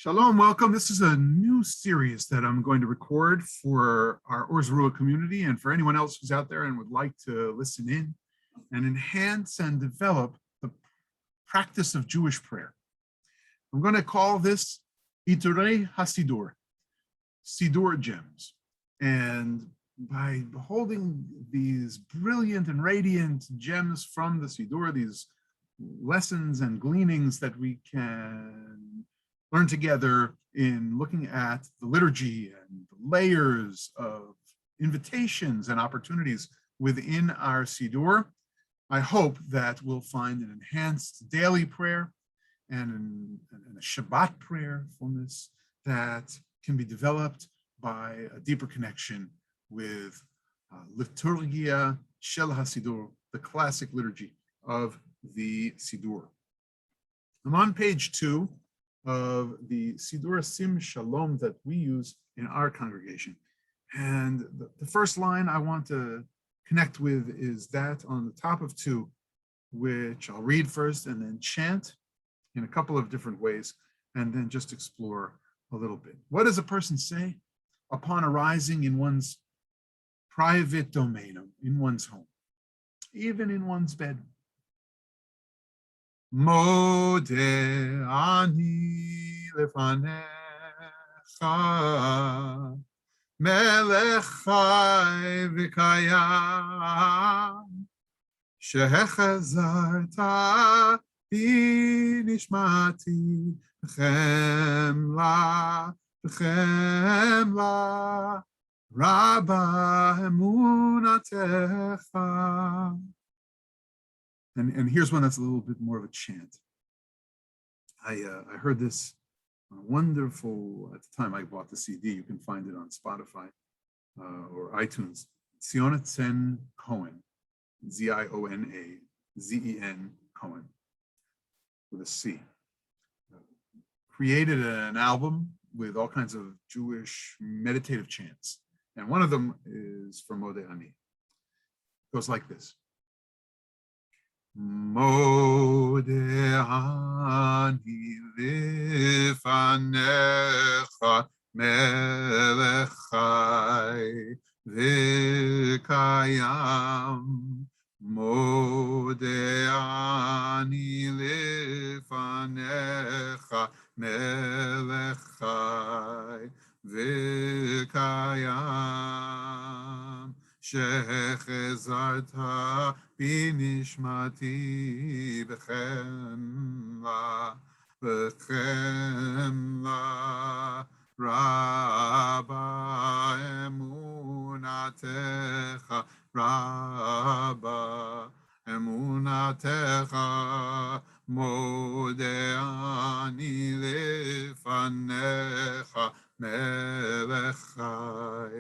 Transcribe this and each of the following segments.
Shalom, welcome. This is a new series that I'm going to record for our Orzarua community and for anyone else who's out there and would like to listen in and enhance and develop the practice of Jewish prayer. I'm going to call this Iturei HaSiddur, Siddur gems. And by beholding these brilliant and radiant gems from the Siddur, these lessons and gleanings that we can learn together in looking at the liturgy and the layers of invitations and opportunities within our Siddur, I hope that we'll find an enhanced daily prayer and a Shabbat prayerfulness that can be developed by a deeper connection with Liturgia Shel HaSiddur, the classic liturgy of the Siddur. I'm on page 2 of the Siddur Sim Shalom that we use in our congregation. And the first line I want to connect with is that on the top of 2, which I'll read first and then chant in a couple of different ways, and then just explore a little bit. What does a person say upon arising in one's private domain, in one's home, even in one's bed? Modeh ani lefanecha, melech chai v'kayam, shehechazarta bi nishmati b'chemla rabba emunatecha. And here's one that's a little bit more of a chant. I heard this wonderful, at the time I bought the CD, you can find it on Spotify or iTunes, Ziona Zen Cohen, Ziona Cohen, with a C. Created an album with all kinds of Jewish meditative chants. And one of them is for Modeh Ani. It goes like this. Modeh ani lefanecha melech chai v'kayam. Modeh ani lefanecha melech chai v'kayam. Shehechazarta bi nishmati b'chemla rabba emunatecha modeh ani lefanecha melech chai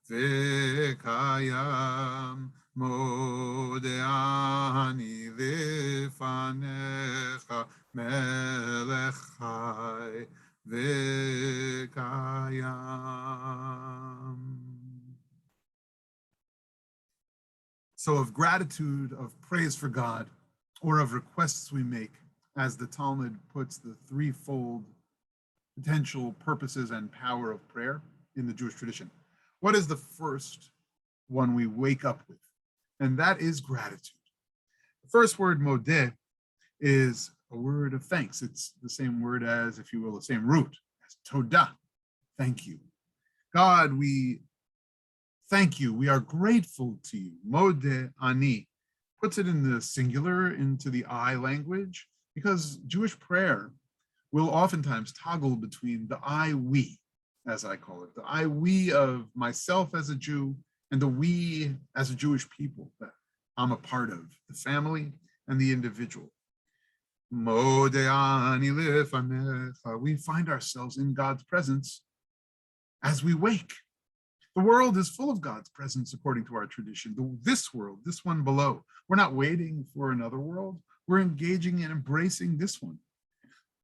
v'kayam. Modeh ani lefanecha melech chai v'kayam. So of gratitude, of praise for God, or of requests we make, as the Talmud puts the threefold potential purposes and power of prayer in the Jewish tradition. What is the first one we wake up with? And that is gratitude. The first word, modeh, is a word of thanks. It's the same word as, if you will, the same root as todah, thank you. God, we thank you. We are grateful to you. Modeh ani puts it in the singular, into the I language, because Jewish prayer will oftentimes toggle between the I, we, as I call it, the I, we of myself as a Jew, and the we as a Jewish people that I'm a part of, the family and the individual. Modeh ani lefanecha. We find ourselves in God's presence as we wake. The world is full of God's presence according to our tradition. This world, this one below. We're not waiting for another world. We're engaging and embracing this one.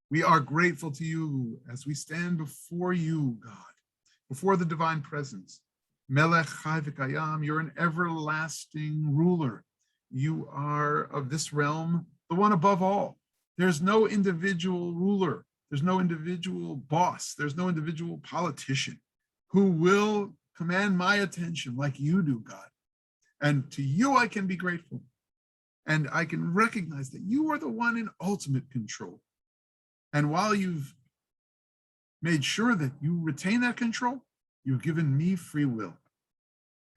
We are grateful to you as we stand before you, God, before the divine presence. Melech chai v'kayam, you're an everlasting ruler. You are of this realm, the one above all. There's no individual ruler. There's no individual boss. There's no individual politician who will command my attention like you do, God. And to you, I can be grateful. And I can recognize that you are the one in ultimate control. And while you've made sure that you retain that control, you've given me free will.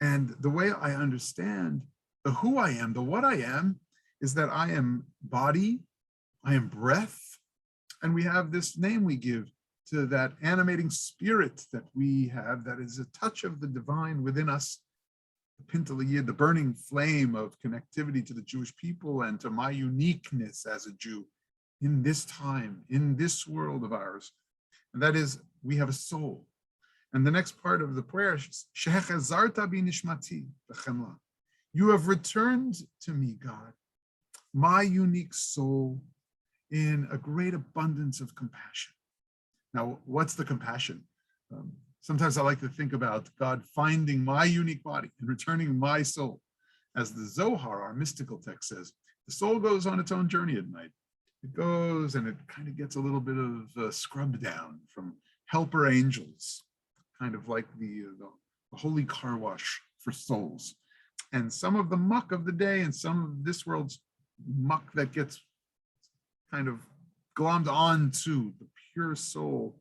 And the way I understand the who I am, the what I am, is that I am body, I am breath, and we have this name we give to that animating spirit that we have that is a touch of the divine within us, the Pintaliyid, the burning flame of connectivity to the Jewish people and to my uniqueness as a Jew in this time, in this world of ours. And that is, we have a soul. And the next part of the prayer is, Shehechazarta bi nishmati b'chemla. You have returned to me, God, my unique soul in a great abundance of compassion. Now, what's the compassion? Sometimes I like to think about God finding my unique body and returning my soul. As the Zohar, our mystical text says, the soul goes on its own journey at night. It goes and it kind of gets a little bit of scrub down from helper angels, kind of like the holy car wash for souls. And some of the muck of the day and some of this world's muck that gets kind of glommed onto the pure soul,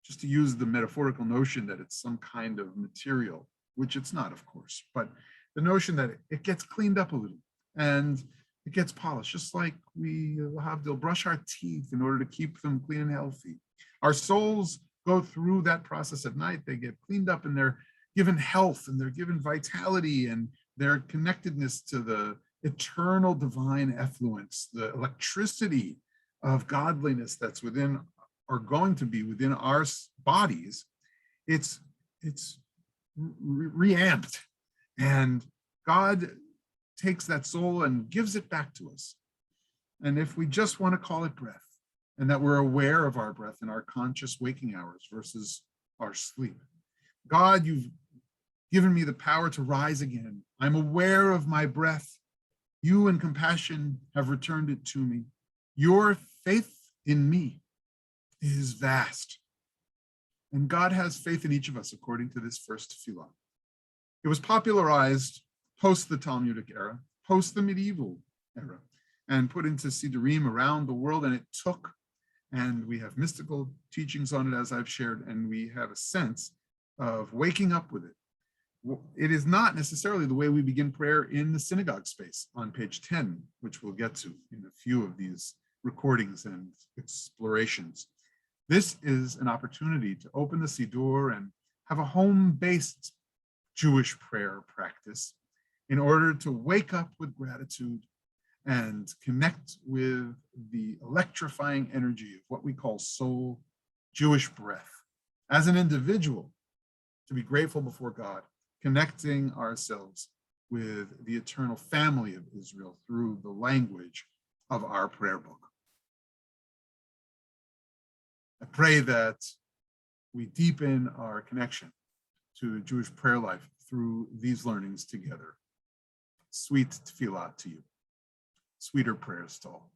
just to use the metaphorical notion that it's some kind of material, which it's not, of course, but the notion that it gets cleaned up a little and it gets polished, just like we they'll brush our teeth in order to keep them clean and healthy. Our souls go through that process at night. They get cleaned up and they're given health and they're given vitality and their connectedness to the eternal divine effluence, the electricity of godliness that's within or going to be within our bodies. It's reamped, and God takes that soul and gives it back to us. And if we just want to call it breath, and that we're aware of our breath in our conscious waking hours versus our sleep. God, you've given me the power to rise again. I'm aware of my breath. You in compassion have returned it to me. Your faith in me is vast. And God has faith in each of us according to this first tefillah. It was popularized post the Talmudic era, post the medieval era, and put into Siddurim around the world, and it took. And we have mystical teachings on it, as I've shared, and we have a sense of waking up with it. It is not necessarily the way we begin prayer in the synagogue space on page 10, which we'll get to in a few of these recordings and explorations. This is an opportunity to open the Siddur and have a home-based Jewish prayer practice in order to wake up with gratitude and connect with the electrifying energy of what we call soul, Jewish breath. As an individual, to be grateful before God, connecting ourselves with the eternal family of Israel through the language of our prayer book. I pray that we deepen our connection to Jewish prayer life through these learnings together. Sweet tefillah to you. Sweeter prayers to all.